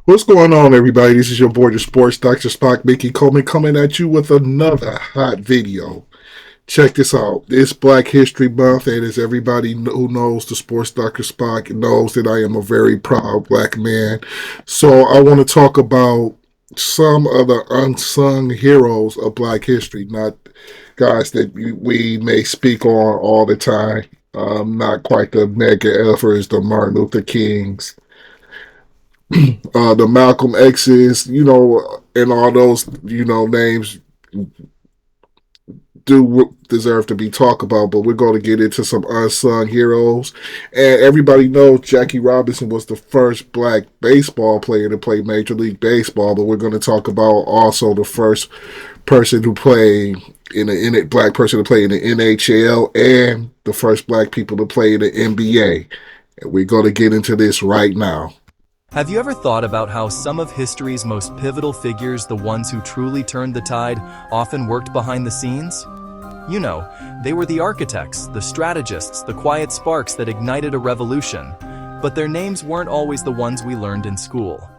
What's going on, everybody? This is your boy, the Sports Dr. Spock, Mickey Coleman, coming at you with another hot video. Check this out. It's Black History Month, and as everybody who knows the Sports Dr. Spock knows that I am a very proud black man. So I want to talk about some of the unsung heroes of black history, not guys that we may speak on all the time. Not quite the mega efforts, the Martin Luther Kings, the Malcolm X's, and all those, names do deserve to be talked about, but we're going to get into some unsung heroes. And everybody knows Jackie Robinson was the first black baseball player to play Major League Baseball, but we're going to talk about also the first person who played black person to play in the NHL and the first black people to play in the NBA. And we're going to get into this right now. Have you ever thought about how some of history's most pivotal figures, the ones who truly turned the tide, often worked behind the scenes? You know, they were the architects, the strategists, the quiet sparks that ignited a revolution. But their names weren't always the ones we learned in school.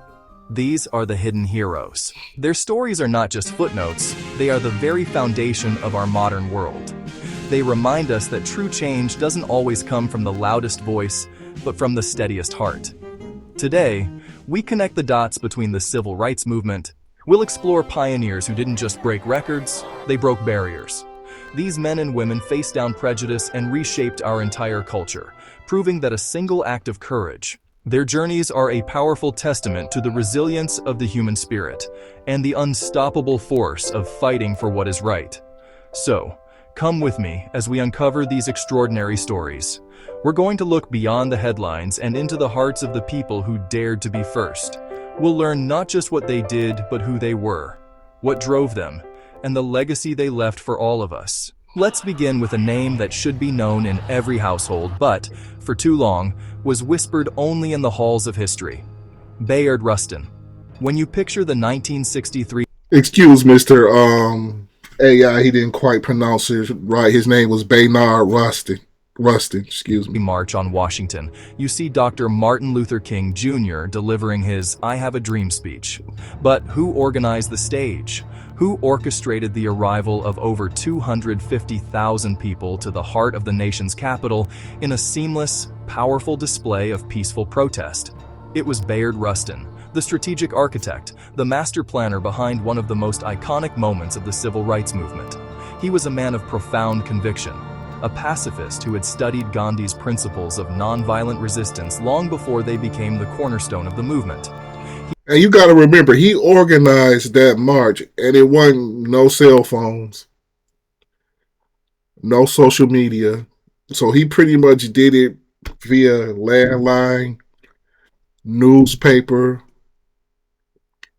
These are the hidden heroes. Their stories are not just footnotes, they are the very foundation of our modern world. They remind us that true change doesn't always come from the loudest voice, but from the steadiest heart. Today, we connect the dots between the civil rights movement. We'll explore pioneers who didn't just break records, they broke barriers. These men and women faced down prejudice and reshaped our entire culture, proving that a single act of courage. Their journeys are a powerful testament to the resilience of the human spirit and the unstoppable force of fighting for what is right. So, come with me as we uncover these extraordinary stories. We're going to look beyond the headlines and into the hearts of the people who dared to be first. We'll learn not just what they did, but who they were, what drove them, and the legacy they left for all of us. Let's begin with a name that should be known in every household, but, for too long, was whispered only in the halls of history. Bayard Rustin. When you picture the 1963 Excuse Mr. AI, he didn't quite pronounce it right. His name was Bayard Rustin. Excuse me. March on Washington, you see Dr. Martin Luther King Jr. delivering his I Have a Dream speech. But who organized the stage? Who orchestrated the arrival of over 250,000 people to the heart of the nation's capital in a seamless, powerful display of peaceful protest? It was Bayard Rustin, the strategic architect, the master planner behind one of the most iconic moments of the civil rights movement. He was a man of profound conviction, a pacifist who had studied Gandhi's principles of nonviolent resistance long before they became the cornerstone of the movement. And you got to remember, he organized that march, and it wasn't no cell phones, no social media. So he pretty much did it via landline, newspaper,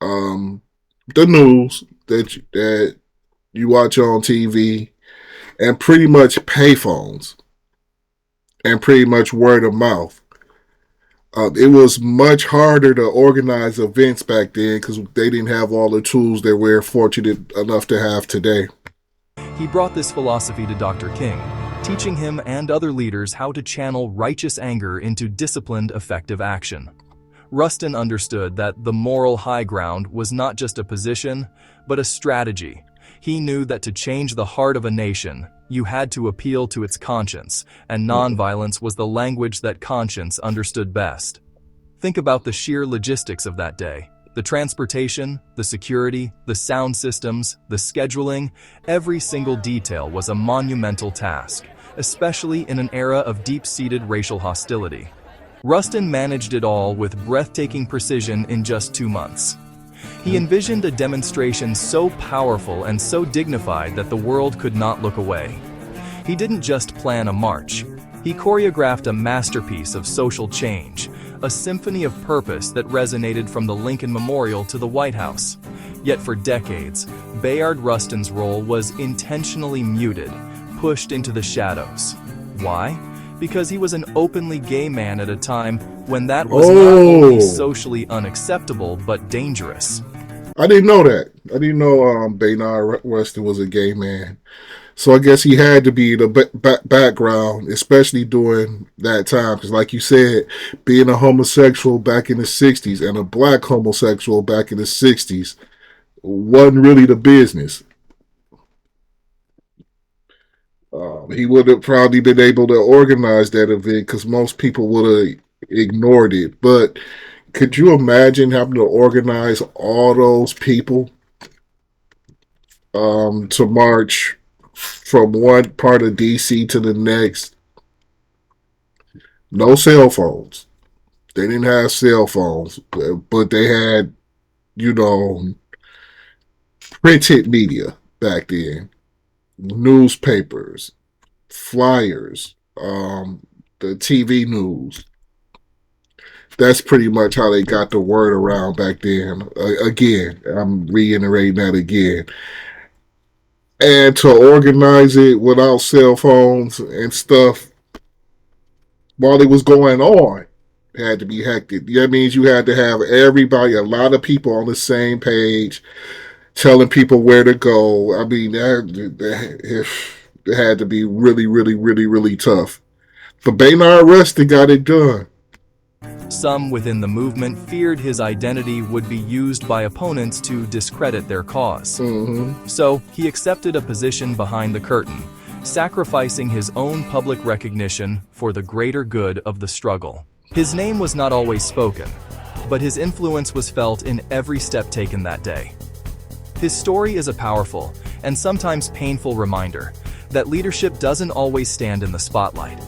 the news that you watch on TV, and pretty much payphones, and pretty much word of mouth. It was much harder to organize events back then because they didn't have all the tools that we're fortunate enough to have today. He brought this philosophy to Dr. King, teaching him and other leaders how to channel righteous anger into disciplined, effective action. Rustin understood that the moral high ground was not just a position, but a strategy. He knew that to change the heart of a nation, you had to appeal to its conscience, and nonviolence was the language that conscience understood best. Think about the sheer logistics of that day. The transportation, the security, the sound systems, the scheduling, every single detail was a monumental task, especially in an era of deep-seated racial hostility. Rustin managed it all with breathtaking precision in just 2 months. He envisioned a demonstration so powerful and so dignified that the world could not look away. He didn't just plan a march. He choreographed a masterpiece of social change, a symphony of purpose that resonated from the Lincoln Memorial to the White House. Yet for decades, Bayard Rustin's role was intentionally muted, pushed into the shadows. Why? Because he was an openly gay man at a time when that was not only socially unacceptable, but dangerous. I didn't know that. I didn't know Bayard Rustin was a gay man. So I guess he had to be in the background, especially during that time, because like you said, being a homosexual back in the '60s and a black homosexual back in the '60s wasn't really the business. He would have probably been able to organize that event because most people would have ignored it. But could you imagine having to organize all those people to march from one part of DC to the next? No cell phones. They didn't have cell phones, but they had, you know, printed media back then, newspapers, flyers, the TV news. That's pretty much how they got the word around back then. Again, I'm reiterating that again. And to organize it without cell phones and stuff while it was going on had to be hectic. That means you had to have everybody, a lot of people on the same page, telling people where to go. I mean, it had to be really, really, really, really tough. But Baynard Rustin got it done. Some within the movement feared his identity would be used by opponents to discredit their cause. So he accepted a position behind the curtain, sacrificing his own public recognition for the greater good of the struggle. His name was not always spoken, but his influence was felt in every step taken that day. His story is a powerful and sometimes painful reminder that leadership doesn't always stand in the spotlight.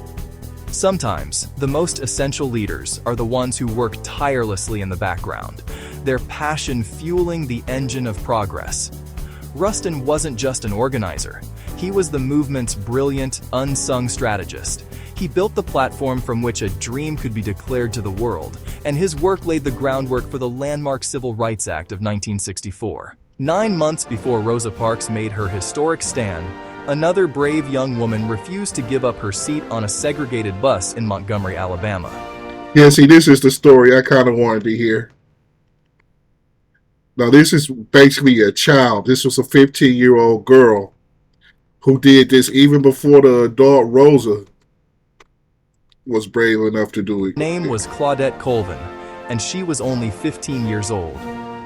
Sometimes, the most essential leaders are the ones who work tirelessly in the background, their passion fueling the engine of progress. Rustin wasn't just an organizer. He was the movement's brilliant, unsung strategist. He built the platform from which a dream could be declared to the world, and his work laid the groundwork for the landmark Civil Rights Act of 1964. 9 months before Rosa Parks made her historic stand, another brave young woman refused to give up her seat on a segregated bus in Montgomery, Alabama. Yeah, see, this is the story I kind of wanted to hear. Now, this is basically a child. This was a 15-year-old girl who did this even before the adult Rosa was brave enough to do it. Her name was Claudette Colvin, and she was only 15 years old.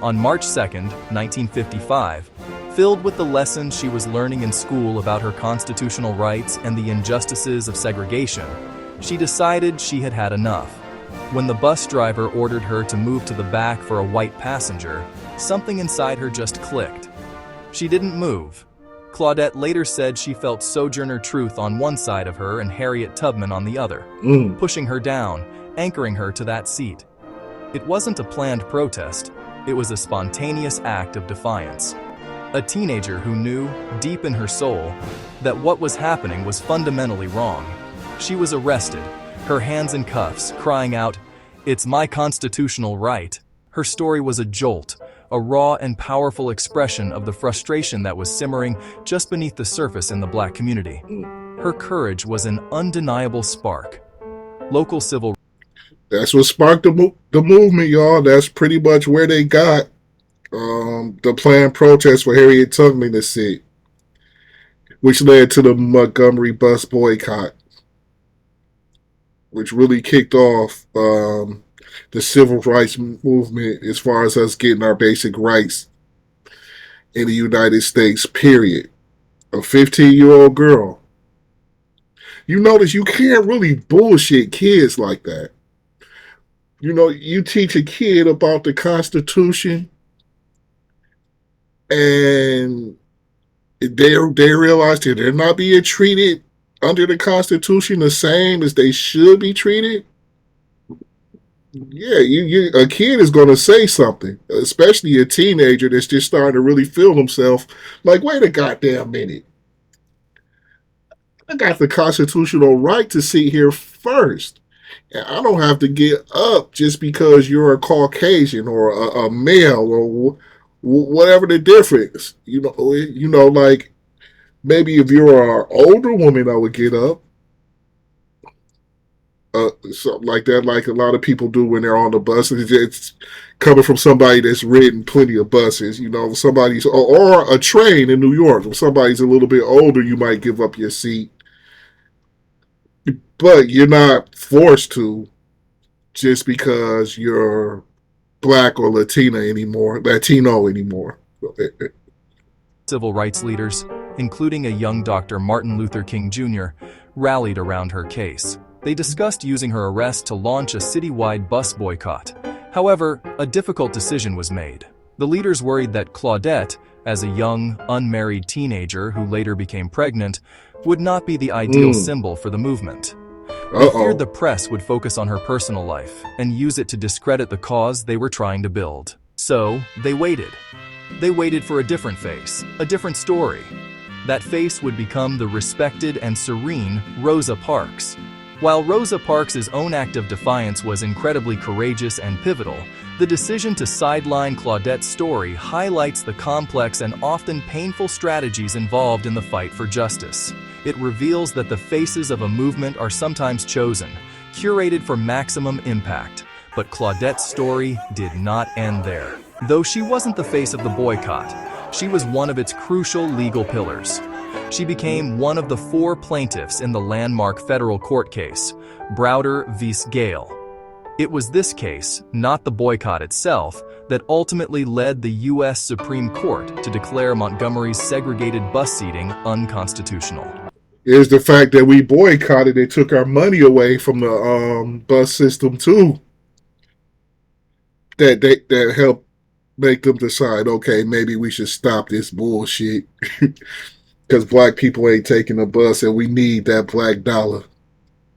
On March 2nd, 1955, filled with the lessons she was learning in school about her constitutional rights and the injustices of segregation, she decided she had had enough. When the bus driver ordered her to move to the back for a white passenger, something inside her just clicked. She didn't move. Claudette later said she felt Sojourner Truth on one side of her and Harriet Tubman on the other, pushing her down, anchoring her to that seat. It wasn't a planned protest. It was a spontaneous act of defiance. A teenager who knew, deep in her soul, that what was happening was fundamentally wrong. She was arrested, her hands in cuffs, crying out, "It's my constitutional right." Her story was a jolt, a raw and powerful expression of the frustration that was simmering just beneath the surface in the Black community. Her courage was an undeniable spark. Local civil That's what sparked the movement, y'all. That's pretty much where they got the planned protest for Harriet Tubman to sit, which led to the Montgomery bus boycott, which really kicked off the civil rights movement as far as us getting our basic rights in the United States, period. A 15-year-old girl. You notice you can't really bullshit kids like that. You know, you teach a kid about the Constitution and they realize that they're not being treated under the Constitution the same as they should be treated. Yeah, a kid is going to say something, especially a teenager that's just starting to really feel himself. Like, wait a goddamn minute. I got the constitutional right to sit here first. And I don't have to get up just because you're a Caucasian or a male or whatever the difference. Like maybe if you're an older woman, I would get up. something like that, like a lot of people do when they're on the bus. It's coming from somebody that's ridden plenty of buses, somebody's, or a train in New York. If somebody's a little bit older, you might give up your seat, but you're not forced to just because you're black or Latino anymore. Civil rights leaders, including a young Dr. Martin Luther King Jr., rallied around her case. They discussed using her arrest to launch a citywide bus boycott. However, a difficult decision was made. The leaders worried that Claudette, as a young, unmarried teenager who later became pregnant, would not be the ideal symbol for the movement. They feared the press would focus on her personal life and use it to discredit the cause they were trying to build. So, they waited. They waited for a different face, a different story. That face would become the respected and serene Rosa Parks. While Rosa Parks' own act of defiance was incredibly courageous and pivotal, the decision to sideline Claudette's story highlights the complex and often painful strategies involved in the fight for justice. It reveals that the faces of a movement are sometimes chosen, curated for maximum impact. But Claudette's story did not end there. Though she wasn't the face of the boycott, she was one of its crucial legal pillars. She became one of the 4 plaintiffs in the landmark federal court case, Browder v. Gale. It was this case, not the boycott itself, that ultimately led the U.S. Supreme Court to declare Montgomery's segregated bus seating unconstitutional. Is the fact that we boycotted it took our money away from the bus system too. That helped make them decide, okay, maybe we should stop this bullshit because black people ain't taking the bus and we need that black dollar.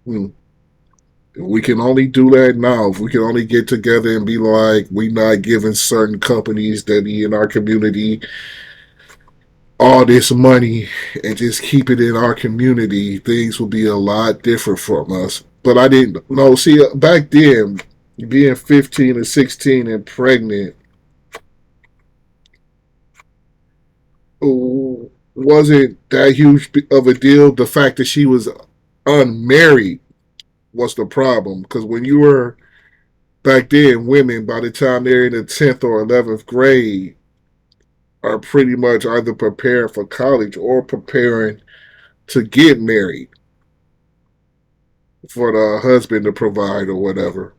We can only do that now. If we can only get together and be like, we not giving certain companies that be in our community all this money and just keep it in our community, things will be a lot different from us. But I didn't know. See, back then, being 15 or 16 and pregnant wasn't that huge of a deal. The fact that she was unmarried was the problem. Because when you were back then, women, by the time they're in the 10th or 11th grade, are pretty much either preparing for college or preparing to get married for the husband to provide or whatever.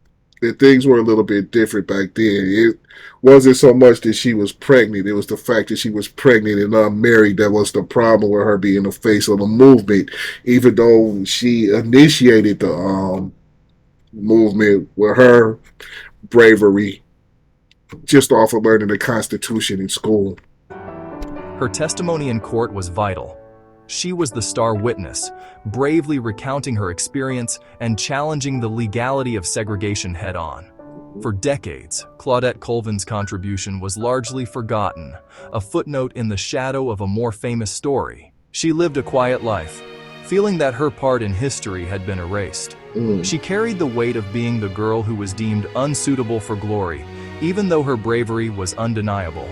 Things were a little bit different back then. It wasn't so much that she was pregnant. It was the fact that she was pregnant and unmarried that was the problem with her being the face of the movement, even though she initiated the movement with her bravery just off of learning the Constitution in school. Her testimony in court was vital. She was the star witness, bravely recounting her experience and challenging the legality of segregation head-on. For decades, Claudette Colvin's contribution was largely forgotten, a footnote in the shadow of a more famous story. She lived a quiet life, feeling that her part in history had been erased. She carried the weight of being the girl who was deemed unsuitable for glory, even though her bravery was undeniable.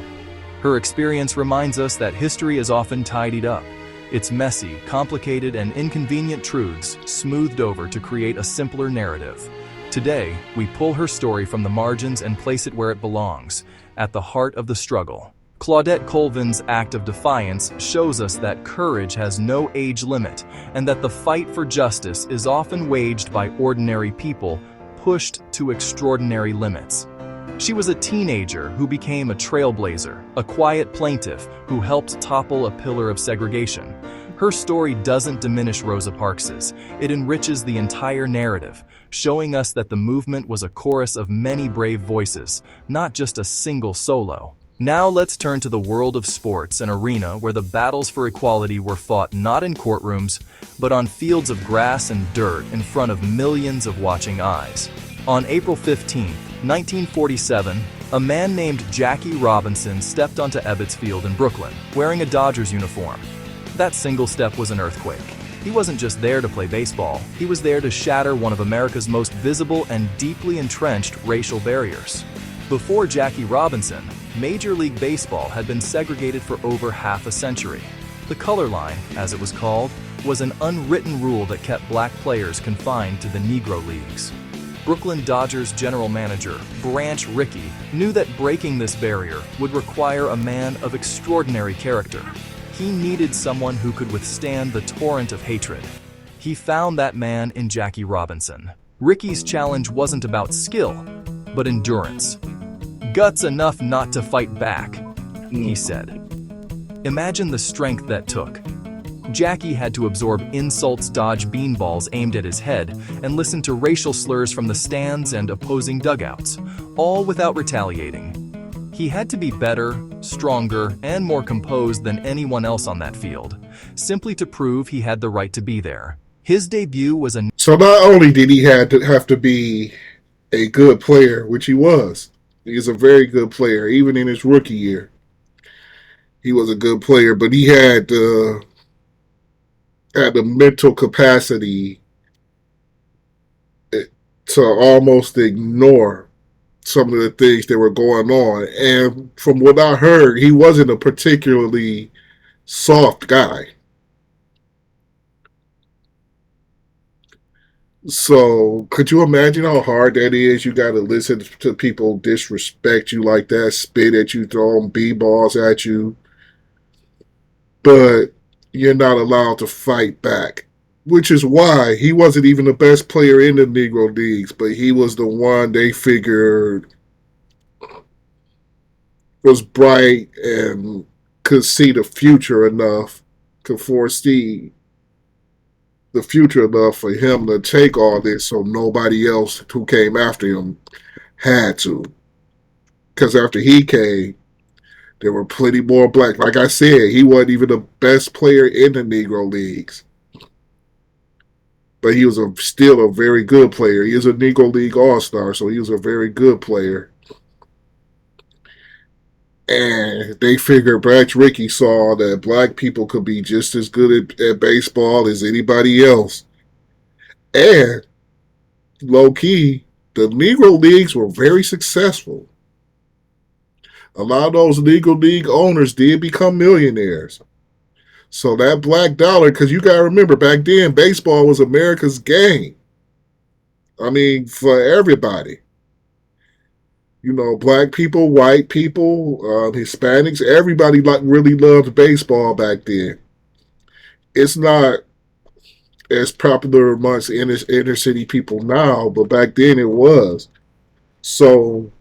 Her experience reminds us that history is often tidied up, its messy, complicated, and inconvenient truths smoothed over to create a simpler narrative. Today, we pull her story from the margins and place it where it belongs, at the heart of the struggle. Claudette Colvin's act of defiance shows us that courage has no age limit, and that the fight for justice is often waged by ordinary people, pushed to extraordinary limits. She was a teenager who became a trailblazer, a quiet plaintiff who helped topple a pillar of segregation. Her story doesn't diminish Rosa Parks's, it enriches the entire narrative, showing us that the movement was a chorus of many brave voices, not just a single solo. Now let's turn to the world of sports, an arena where the battles for equality were fought not in courtrooms, but on fields of grass and dirt in front of millions of watching eyes. On April 15, 1947, a man named Jackie Robinson stepped onto Ebbets Field in Brooklyn, wearing a Dodgers uniform. That single step was an earthquake. He wasn't just there to play baseball, he was there to shatter one of America's most visible and deeply entrenched racial barriers. Before Jackie Robinson, Major League Baseball had been segregated for over half a century. The color line, as it was called, was an unwritten rule that kept black players confined to the Negro Leagues. Brooklyn Dodgers general manager Branch Rickey knew that breaking this barrier would require a man of extraordinary character. He needed someone who could withstand the torrent of hatred. He found that man in Jackie Robinson. Rickey's challenge wasn't about skill, but endurance. "Guts enough not to fight back," he said. Imagine the strength that took. Jackie had to absorb insults, dodge beanballs aimed at his head, and listen to racial slurs from the stands and opposing dugouts, all without retaliating. He had to be better, stronger, and more composed than anyone else on that field, simply to prove he had the right to be there. His debut was a... So not only did he have to be a good player, which he was. He is a very good player, even in his rookie year. He was a good player, but he had the mental capacity to almost ignore some of the things that were going on. And from what I heard, he wasn't a particularly soft guy. So could you imagine how hard that is? You got to listen to people disrespect you like that, spit at you, throw b-balls at you, but you're not allowed to fight back, which is why he wasn't even the best player in the Negro Leagues, but he was the one they figured was bright and could see the future enough, could foresee the future enough for him to take all this so nobody else who came after him had to. Because after he came, there were plenty more black. Like I said, he wasn't even the best player in the Negro Leagues. But he was still a very good player. He is a Negro League All-Star, so he was a very good player. And they figured Branch Rickey saw that black people could be just as good at baseball as anybody else. And, low-key, the Negro Leagues were very successful. A lot of those Negro League owners did become millionaires. So that black dollar, because you got to remember, back then, baseball was America's game. I mean, for everybody. You know, black people, white people, Hispanics, everybody really loved baseball back then. It's not as popular amongst inner city people now, but back then it was. So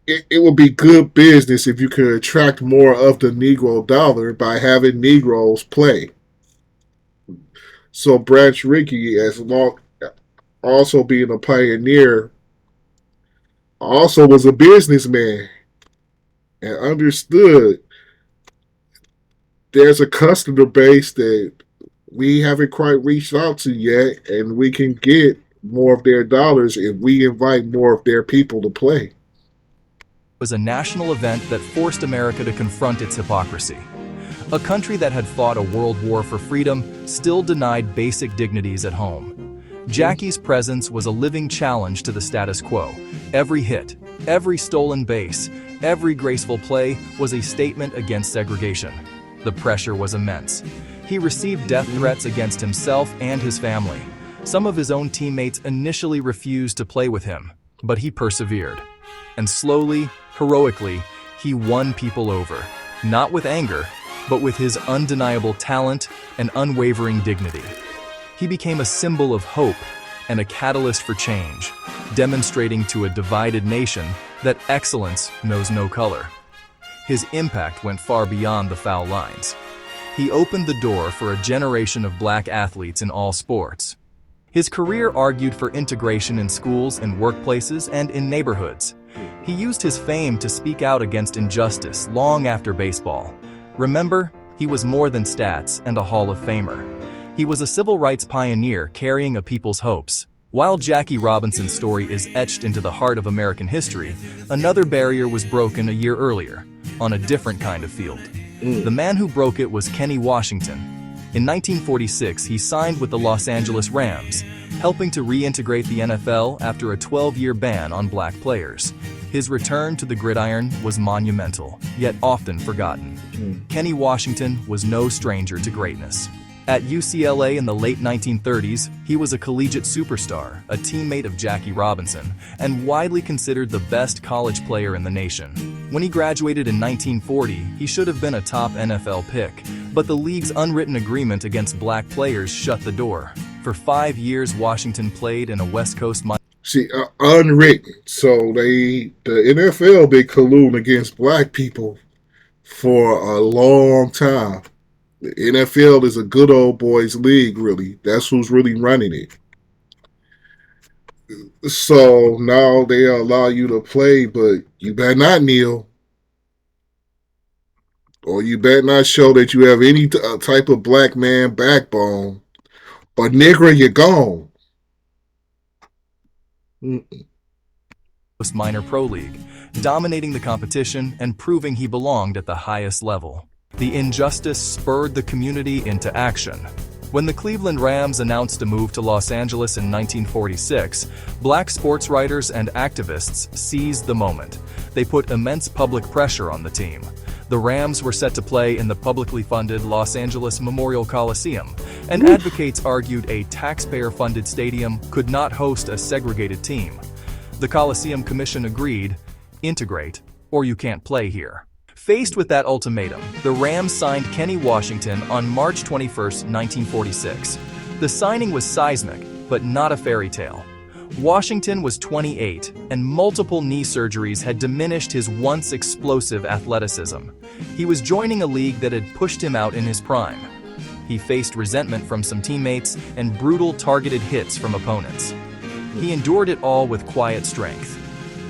it would be good business if you could attract more of the Negro dollar by having Negroes play. So Branch Rickey, also being a pioneer, also was a businessman and understood there's a customer base that we haven't quite reached out to yet, and we can get more of their dollars if we invite more of their people to play. Was a national event that forced America to confront its hypocrisy. A country that had fought a world war for freedom still denied basic dignities at home. Jackie's presence was a living challenge to the status quo. Every hit, every stolen base, every graceful play was a statement against segregation. The pressure was immense. He received death threats against himself and his family. Some of his own teammates initially refused to play with him, but he persevered. And slowly, heroically, he won people over, not with anger, but with his undeniable talent and unwavering dignity. He became a symbol of hope and a catalyst for change, demonstrating to a divided nation that excellence knows no color. His impact went far beyond the foul lines. He opened the door for a generation of black athletes in all sports. His career argued for integration in schools and workplaces and in neighborhoods. He used his fame to speak out against injustice long after baseball. Remember, he was more than stats and a Hall of Famer. He was a civil rights pioneer carrying a people's hopes. While Jackie Robinson's story is etched into the heart of American history, another barrier was broken a year earlier, on a different kind of field. The man who broke it was Kenny Washington. In 1946, he signed with the Los Angeles Rams, helping to reintegrate the NFL after a 12-year ban on black players. His return to the gridiron was monumental, yet often forgotten. Kenny Washington was no stranger to greatness. At UCLA in the late 1930s, he was a collegiate superstar, a teammate of Jackie Robinson, and widely considered the best college player in the nation. When he graduated in 1940, he should have been a top NFL pick, but the league's unwritten agreement against black players shut the door. For 5 years, Washington played in a West Coast See, unwritten. So the NFL been colluding against black people for a long time. The NFL is a good old boys league, really. That's who's really running it. So now they allow you to play, but you better not kneel, or you better not show that you have any type of black man backbone, or nigger, you're gone. minor pro league, dominating the competition and proving he belonged at the highest level. The injustice spurred the community into action. When the Cleveland Rams announced a move to Los Angeles in 1946, black sports writers and activists seized the moment. They put immense public pressure on the team. The Rams were set to play in the publicly funded Los Angeles Memorial Coliseum, and advocates argued a taxpayer-funded stadium could not host a segregated team. The Coliseum Commission agreed, integrate, or you can't play here. Faced with that ultimatum, the Rams signed Kenny Washington on March 21, 1946. The signing was seismic, but not a fairy tale. Washington was 28, and multiple knee surgeries had diminished his once explosive athleticism. He was joining a league that had pushed him out in his prime. He faced resentment from some teammates and brutal targeted hits from opponents. He endured it all with quiet strength.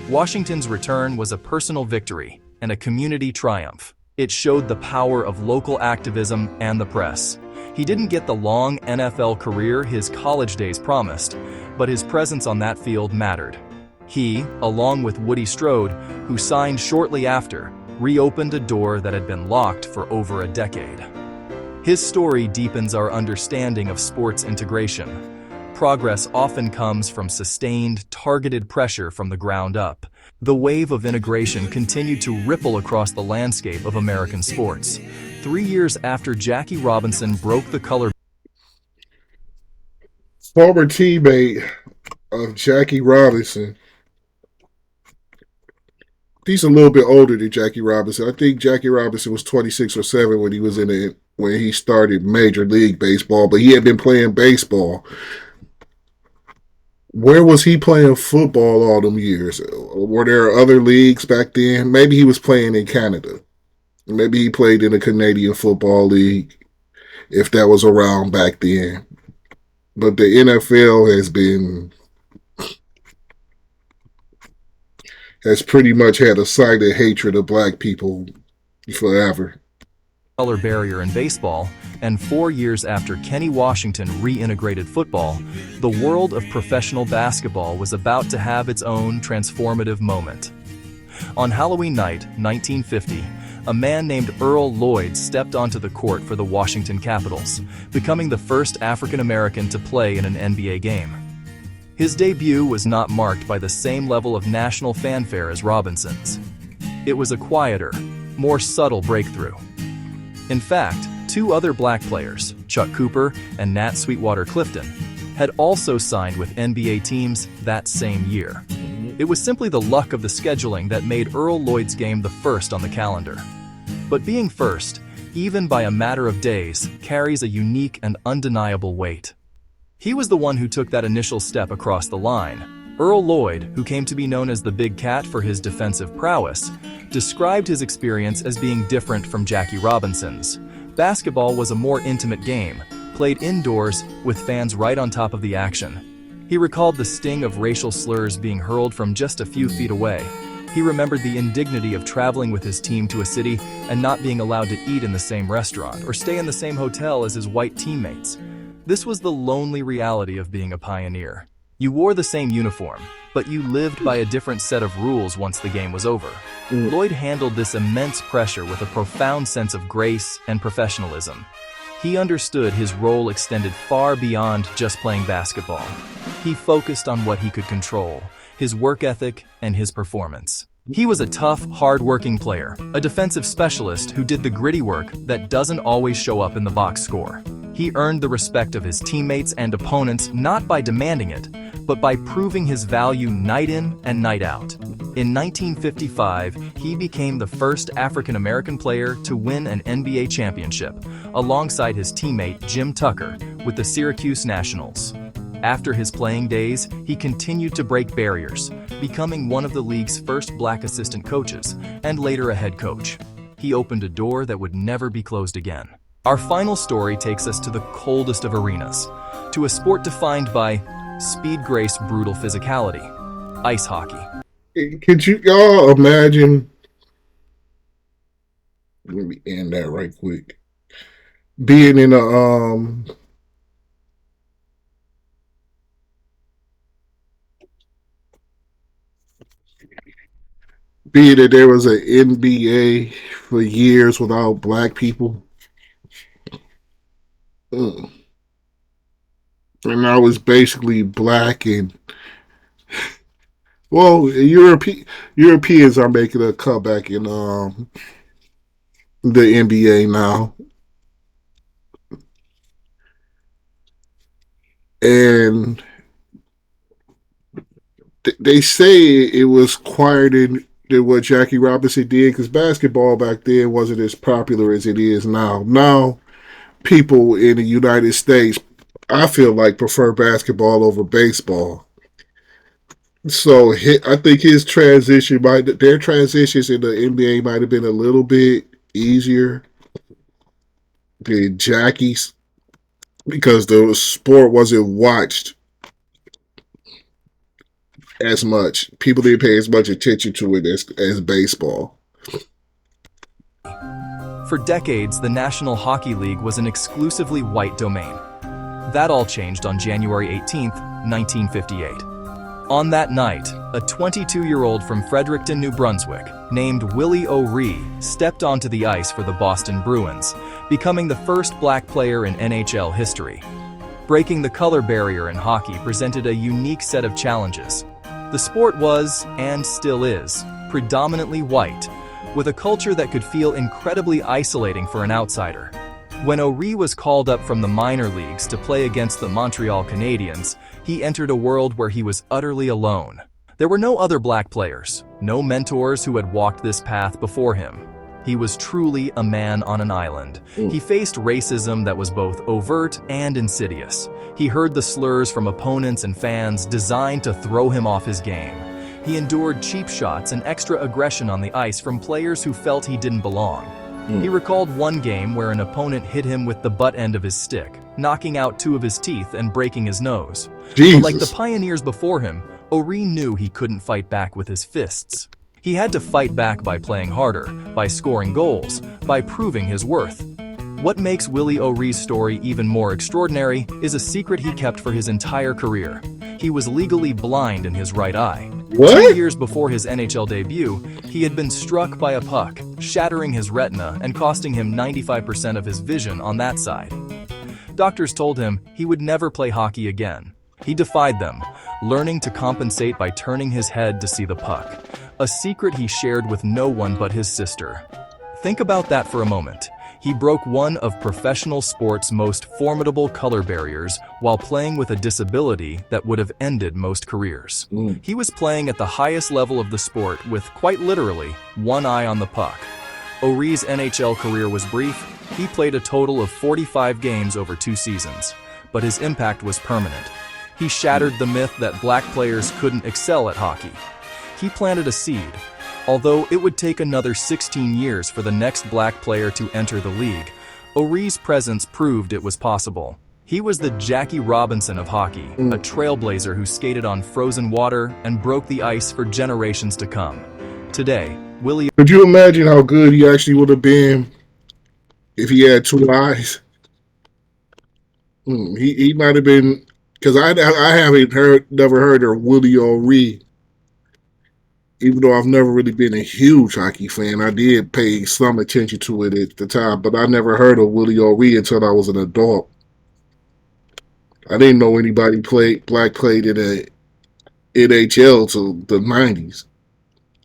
Washington's return was a personal victory and a community triumph. It showed the power of local activism and the press. He didn't get the long NFL career his college days promised, but his presence on that field mattered. He, along with Woody Strode, who signed shortly after, reopened a door that had been locked for over a decade. His story deepens our understanding of sports integration. Progress often comes from sustained, targeted pressure from the ground up. The wave of integration continued to ripple across the landscape of American sports. 3 years after Jackie Robinson broke the color, Former teammate of Jackie Robinson. He's a little bit older than Jackie Robinson. I think Jackie Robinson was 26 or 7 when he started Major League Baseball, but he had been playing baseball. Where was he playing football all them years? Were there other leagues back then? Maybe he was playing in Canada. Maybe he played in a Canadian Football League, if that was around back then. But the NFL has pretty much had a silent hatred of black people forever. color barrier in baseball, and 4 years after Kenny Washington reintegrated football, the world of professional basketball was about to have its own transformative moment. On Halloween night, 1950, a man named Earl Lloyd stepped onto the court for the Washington Capitals, becoming the first African American to play in an NBA game. His debut was not marked by the same level of national fanfare as Robinson's. It was a quieter, more subtle breakthrough. In fact, 2 other black players, Chuck Cooper and Nat Sweetwater Clifton, had also signed with NBA teams that same year. It was simply the luck of the scheduling that made Earl Lloyd's game the first on the calendar. But being first, even by a matter of days, carries a unique and undeniable weight. He was the one who took that initial step across the line. Earl Lloyd, who came to be known as the Big Cat for his defensive prowess, described his experience as being different from Jackie Robinson's. Basketball was a more intimate game, played indoors with fans right on top of the action. He recalled the sting of racial slurs being hurled from just a few feet away. He remembered the indignity of traveling with his team to a city and not being allowed to eat in the same restaurant or stay in the same hotel as his white teammates. This was the lonely reality of being a pioneer. You wore the same uniform, but you lived by a different set of rules once the game was over. Lloyd handled this immense pressure with a profound sense of grace and professionalism. He understood his role extended far beyond just playing basketball. He focused on what he could control, his work ethic and his performance. He was a tough, hard-working player, a defensive specialist who did the gritty work that doesn't always show up in the box score. He earned the respect of his teammates and opponents not by demanding it, but by proving his value night in and night out. In 1955, he became the first African-American player to win an NBA championship, alongside his teammate Jim Tucker with the Syracuse Nationals. After his playing days, he continued to break barriers, becoming one of the league's first black assistant coaches, and later a head coach. He opened a door that would never be closed again. Our final story takes us to the coldest of arenas, to a sport defined by speed, grace, brutal physicality: ice hockey. Could you y'all imagine? Let me end that right quick. Being in a being that there was an NBA for years without black people, mm, and I was basically black and well, Europeans are making a comeback in the NBA now, and they say it was quieter than what Jackie Robinson did because basketball back then wasn't as popular as it is now. Now, people in the United States, I feel like, prefer basketball over baseball. So I think their transitions in the NBA might have been a little bit easier than Jackie's because the sport wasn't watched as much. People didn't pay as much attention to it as baseball. For decades, the National Hockey League was an exclusively white domain. That all changed on January 18, 1958. On that night, a 22-year-old from Fredericton, New Brunswick, named Willie O'Ree, stepped onto the ice for the Boston Bruins, becoming the first black player in NHL history. Breaking the color barrier in hockey presented a unique set of challenges. The sport was, and still is, predominantly white, with a culture that could feel incredibly isolating for an outsider. When O'Ree was called up from the minor leagues to play against the Montreal Canadiens, he entered a world where he was utterly alone. There were no other black players, no mentors who had walked this path before him. He was truly a man on an island. He faced racism that was both overt and insidious. He heard the slurs from opponents and fans designed to throw him off his game. He endured cheap shots and extra aggression on the ice from players who felt he didn't belong. He recalled one game where an opponent hit him with the butt end of his stick, knocking out 2 of his teeth and breaking his nose. But like the pioneers before him, O'Ree knew he couldn't fight back with his fists. He had to fight back by playing harder, by scoring goals, by proving his worth. What makes Willie O'Ree's story even more extraordinary is a secret he kept for his entire career. He was legally blind in his right eye. What? 2 years before his NHL debut, he had been struck by a puck, shattering his retina and costing him 95% of his vision on that side. Doctors told him he would never play hockey again. He defied them, learning to compensate by turning his head to see the puck, a secret he shared with no one but his sister. Think about that for a moment. He broke one of professional sport's most formidable color barriers while playing with a disability that would have ended most careers. He was playing at the highest level of the sport with, quite literally, one eye on the puck. O'Ree's NHL career was brief. He played a total of 45 games over 2 seasons, but his impact was permanent. He shattered the myth that black players couldn't excel at hockey. He planted a seed. Although it would take another 16 years for the next black player to enter the league, O'Ree's presence proved it was possible. He was the Jackie Robinson of hockey, a trailblazer who skated on frozen water and broke the ice for generations to come. Today, Willie... Could you imagine how good he actually would have been if he had 2 eyes? He might have been, because I haven't never heard of Willie O'Ree. Even though I've never really been a huge hockey fan, I did pay some attention to it at the time, but I never heard of Willie O'Ree until I was an adult. I didn't know anybody played in a NHL till the 90s.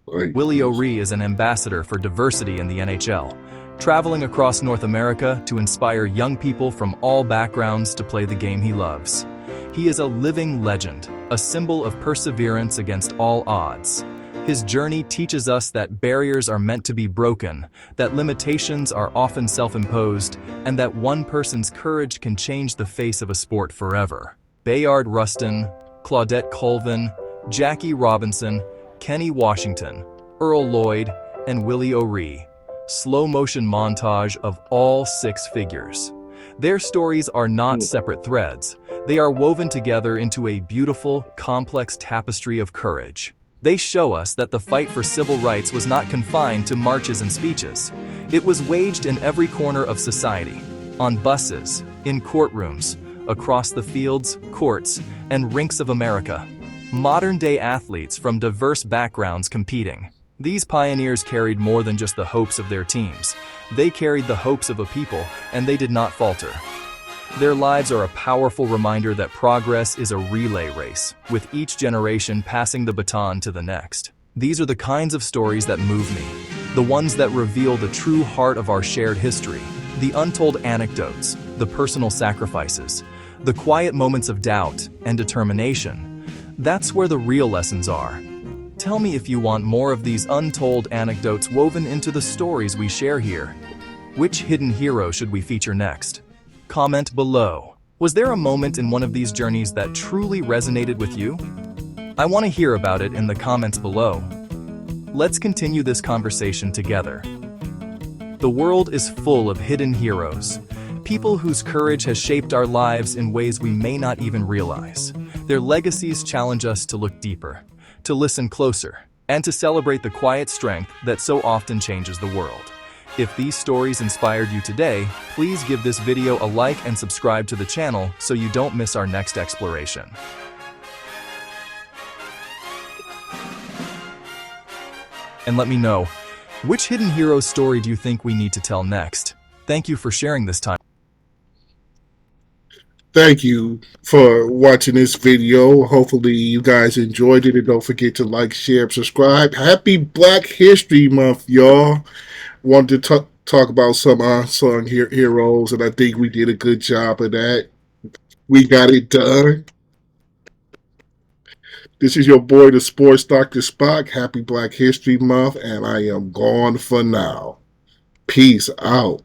Like, Willie O'Ree is an ambassador for diversity in the NHL, traveling across North America to inspire young people from all backgrounds to play the game he loves. He is a living legend, a symbol of perseverance against all odds. His journey teaches us that barriers are meant to be broken, that limitations are often self-imposed, and that one person's courage can change the face of a sport forever. Bayard Rustin, Claudette Colvin, Jackie Robinson, Kenny Washington, Earl Lloyd, and Willie O'Ree. Slow-motion montage of all 6 figures. Their stories are not separate threads. They are woven together into a beautiful, complex tapestry of courage. They show us that the fight for civil rights was not confined to marches and speeches. It was waged in every corner of society, on buses, in courtrooms, across the fields, courts, and rinks of America. Modern-day athletes from diverse backgrounds competing. These pioneers carried more than just the hopes of their teams. They carried the hopes of a people, and they did not falter. Their lives are a powerful reminder that progress is a relay race, with each generation passing the baton to the next. These are the kinds of stories that move me, the ones that reveal the true heart of our shared history, the untold anecdotes, the personal sacrifices, the quiet moments of doubt and determination. That's where the real lessons are. Tell me if you want more of these untold anecdotes woven into the stories we share here. Which hidden hero should we feature next? Comment below. Was there a moment in one of these journeys that truly resonated with you? I want to hear about it in the comments below. Let's continue this conversation together. The world is full of hidden heroes, people whose courage has shaped our lives in ways we may not even realize. Their legacies challenge us to look deeper, to listen closer, and to celebrate the quiet strength that so often changes the world. If these stories inspired you today, please give this video a like and subscribe to the channel so you don't miss our next exploration. And let me know, which hidden hero story do you think we need to tell next? Thank you for sharing this time. thank you for watching this video. Hopefully you guys enjoyed it, and don't forget to like, share, and subscribe. Happy Black History Month, y'all. Wanted to talk about some unsung heroes, and I think we did a good job of that. We got it done. This is your boy, the Sports Dr. Spock. Happy Black History Month, and I am gone for now. Peace out.